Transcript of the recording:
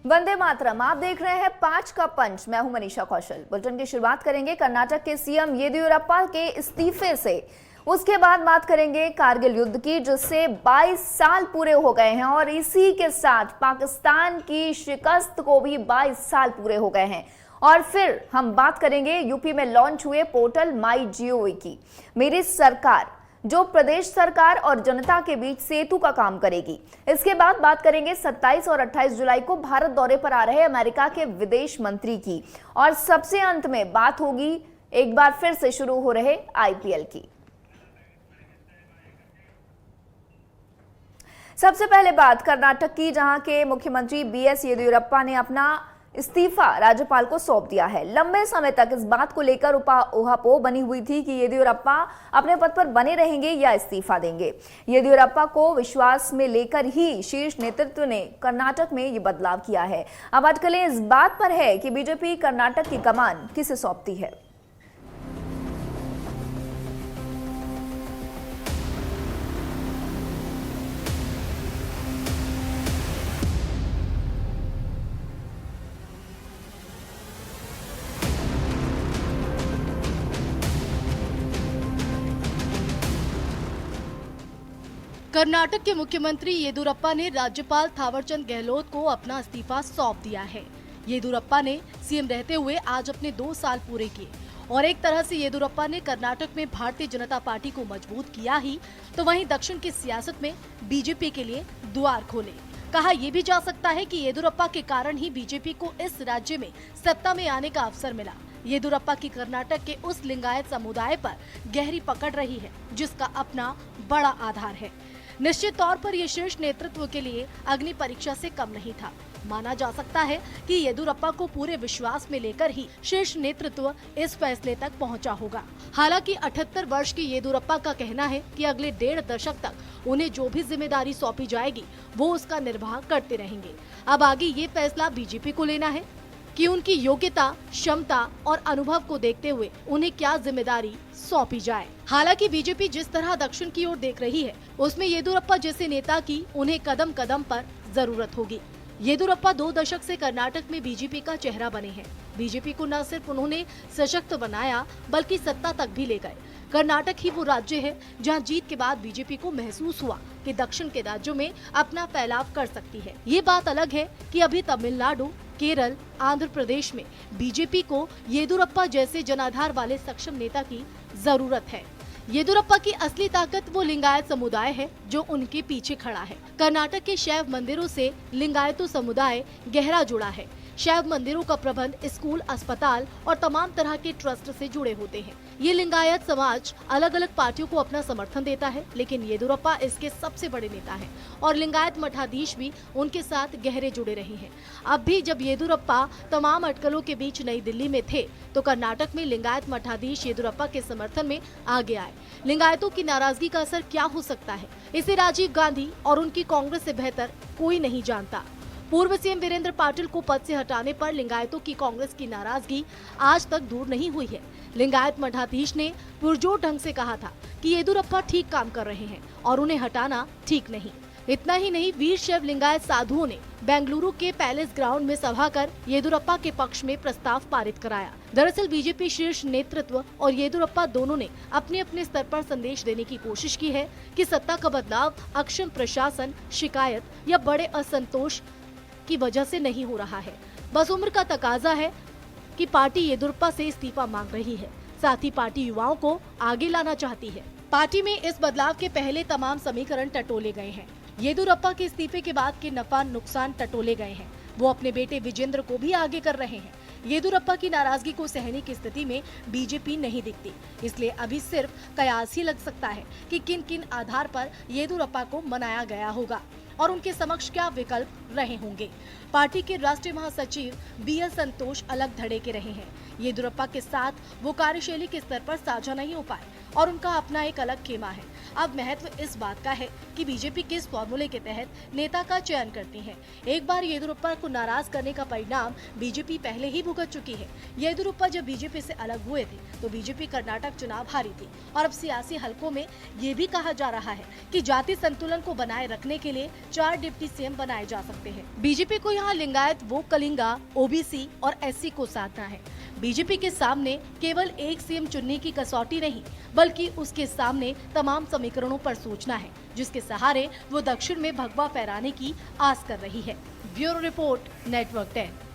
वंदे मातरम। आप देख रहे हैं 5 का पंच। मैं हूं मनीषा कौशल। बुलेटिन की शुरुआत करेंगे कर्नाटक के सीएम येदियुरप्पा के इस्तीफे से। उसके बाद बात करेंगे कारगिल युद्ध की, जिससे 22 साल पूरे हो गए हैं और इसी के साथ पाकिस्तान की शिकस्त को भी 22 साल पूरे हो गए हैं। और फिर हम बात करेंगे यूपी में लॉन्च हुए पोर्टल माई जीओवी की। मेरी सरकार, जो प्रदेश सरकार और जनता के बीच सेतु का काम करेगी। इसके बाद बात करेंगे 27 और 28 जुलाई को भारत दौरे पर आ रहे अमेरिका के विदेश मंत्री की। और सबसे अंत में बात होगी एक बार फिर से शुरू हो रहे आईपीएल की। सबसे पहले बात कर्नाटक की, जहां के मुख्यमंत्री बीएस येदियुरप्पा ने अपना इस्तीफा राज्यपाल को सौंप दिया है। लंबे समय तक इस बात को लेकर ऊहापोह बनी हुई थी कि येदियुरप्पा अपने पद पर बने रहेंगे या इस्तीफा देंगे। येदियुरप्पा को विश्वास में लेकर ही शीर्ष नेतृत्व ने कर्नाटक में ये बदलाव किया है। अब अटकलें इस बात पर है कि बीजेपी कर्नाटक की कमान किसे सौंपती है। कर्नाटक के मुख्यमंत्री येदियुरप्पा ने राज्यपाल थावरचंद गहलोत को अपना इस्तीफा सौंप दिया है। येदियुरप्पा ने सीएम रहते हुए आज अपने 2 साल पूरे किए और एक तरह से येदियुरप्पा ने कर्नाटक में भारतीय जनता पार्टी को मजबूत किया ही, तो वहीं दक्षिण की सियासत में बीजेपी के लिए द्वार खोले। कहा यह भी जा सकता है कि येदियुरप्पा के कारण ही बीजेपी को इस राज्य में सत्ता में आने का अवसर मिला। येदियुरप्पा की कर्नाटक के उस लिंगायत समुदाय पर गहरी पकड़ रही है, जिसका अपना बड़ा आधार है। निश्चित तौर पर यह शीर्ष नेतृत्व के लिए अग्नि परीक्षा से कम नहीं था। माना जा सकता है कि येदियुरप्पा को पूरे विश्वास में लेकर ही शीर्ष नेतृत्व इस फैसले तक पहुंचा होगा। हालांकि 78 वर्ष की येदियुरप्पा का कहना है कि अगले 1.5 दशक तक उन्हें जो भी जिम्मेदारी सौंपी जाएगी वो उसका निर्वाह करते रहेंगे। अब आगे ये फैसला बीजेपी को लेना है कि उनकी योग्यता, क्षमता और अनुभव को देखते हुए उन्हें क्या जिम्मेदारी सौंपी जाए। हालांकि बीजेपी जिस तरह दक्षिण की ओर देख रही है, उसमें येदियुरप्पा जैसे नेता की उन्हें कदम कदम पर जरूरत होगी। येदियुरप्पा 2 दशक से कर्नाटक में बीजेपी का चेहरा बने हैं। बीजेपी को न सिर्फ उन्होंने सशक्त बनाया, बल्कि सत्ता तक भी ले गए। कर्नाटक ही वो राज्य है जहां जीत के बाद बीजेपी को महसूस हुआ कि दक्षिण के राज्यों में अपना फैलाव कर सकती है। ये बात अलग है कि अभी तमिलनाडु, केरल, आंध्र प्रदेश में बीजेपी को येदियुरप्पा जैसे जनाधार वाले सक्षम नेता की जरूरत है। येदियुरप्पा की असली ताकत वो लिंगायत समुदाय है जो उनके पीछे खड़ा है। कर्नाटक के शैव मंदिरों से लिंगायतों समुदाय गहरा जुड़ा है। शैव मंदिरों का प्रबंध स्कूल, अस्पताल और तमाम तरह के ट्रस्ट से जुड़े होते हैं। ये लिंगायत समाज अलग अलग पार्टियों को अपना समर्थन देता है, लेकिन येदियुरप्पा इसके सबसे बड़े नेता हैं और लिंगायत मठाधीश भी उनके साथ गहरे जुड़े रहे हैं। अब भी जब येदियुरप्पा तमाम अटकलों के बीच नई दिल्ली में थे, तो कर्नाटक में लिंगायत मठाधीश येदियुरप्पा के समर्थन में आगे आए। लिंगायतों की नाराजगी का असर क्या हो सकता है, इसे राजीव गांधी और उनकी कांग्रेस से बेहतर कोई नहीं जानता। पूर्व सीएम वीरेंद्र पाटिल को पद से हटाने पर लिंगायतों की कांग्रेस की नाराजगी आज तक दूर नहीं हुई है। लिंगायत मठाधीश ने पुरजोर ढंग से कहा था कि येदियुरप्पा ठीक काम कर रहे हैं और उन्हें हटाना ठीक नहीं। इतना ही नहीं, वीर शैव लिंगायत साधुओं ने बेंगलुरु के पैलेस ग्राउंड में सभा कर येदियुरप्पा के पक्ष में प्रस्ताव पारित कराया। दरअसल बीजेपी शीर्ष नेतृत्व और येदियुरप्पा दोनों ने अपने अपने स्तर पर संदेश देने की कोशिश की है कि सत्ता का बदलाव अक्षम प्रशासन, शिकायत या बड़े असंतोष की वजह से नहीं हो रहा है। बस उम्र का तकाजा है कि पार्टी येदियुरप्पा से इस्तीफा मांग रही है। साथ ही पार्टी युवाओं को आगे लाना चाहती है। पार्टी में इस बदलाव के पहले तमाम समीकरण टटोले गए हैं। येदियुरप्पा के इस्तीफे के बाद के नफा नुकसान टटोले गए हैं। वो अपने बेटे विजेंद्र को भी आगे कर रहे हैं। येदियुरप्पा की नाराजगी को सहने की स्थिति में बीजेपी नहीं दिखती, इसलिए अभी सिर्फ कयास ही लग सकता है कि किन किन आधार पर येदियुरप्पा को मनाया गया होगा और उनके समक्ष क्या विकल्प रहे होंगे। पार्टी के राष्ट्रीय महासचिव बीएल संतोष अलग धड़े के रहे हैं। येदियुरप्पा के साथ वो कार्यशैली के स्तर पर साझा नहीं हो पाए और उनका अपना एक अलग खेमा है। अब महत्व इस बात का है कि बीजेपी किस फॉर्मूले के तहत नेता का चयन करती है। एक बार येदियुरप्पा को नाराज करने का परिणाम बीजेपी पहले ही भुगत चुकी है। येदियुरप्पा जब बीजेपी से अलग हुए थे तो बीजेपी कर्नाटक चुनाव हारी थी और अब सियासी हलकों में ये भी कहा जा रहा है कि जाति संतुलन को बनाए रखने के लिए 4 डिप्टी सीएम बनाए जा सकते हैं। बीजेपी को यहाँ लिंगायत, वो कलिंगा, ओबीसी और एससी को साधना है। बीजेपी के सामने केवल एक सीएम चुनने की कसौटी नहीं, बल्कि उसके सामने तमाम समीकरणों पर सोचना है, जिसके सहारे वो दक्षिण में भगवा फहराने की आस कर रही है। Bureau report, network 10।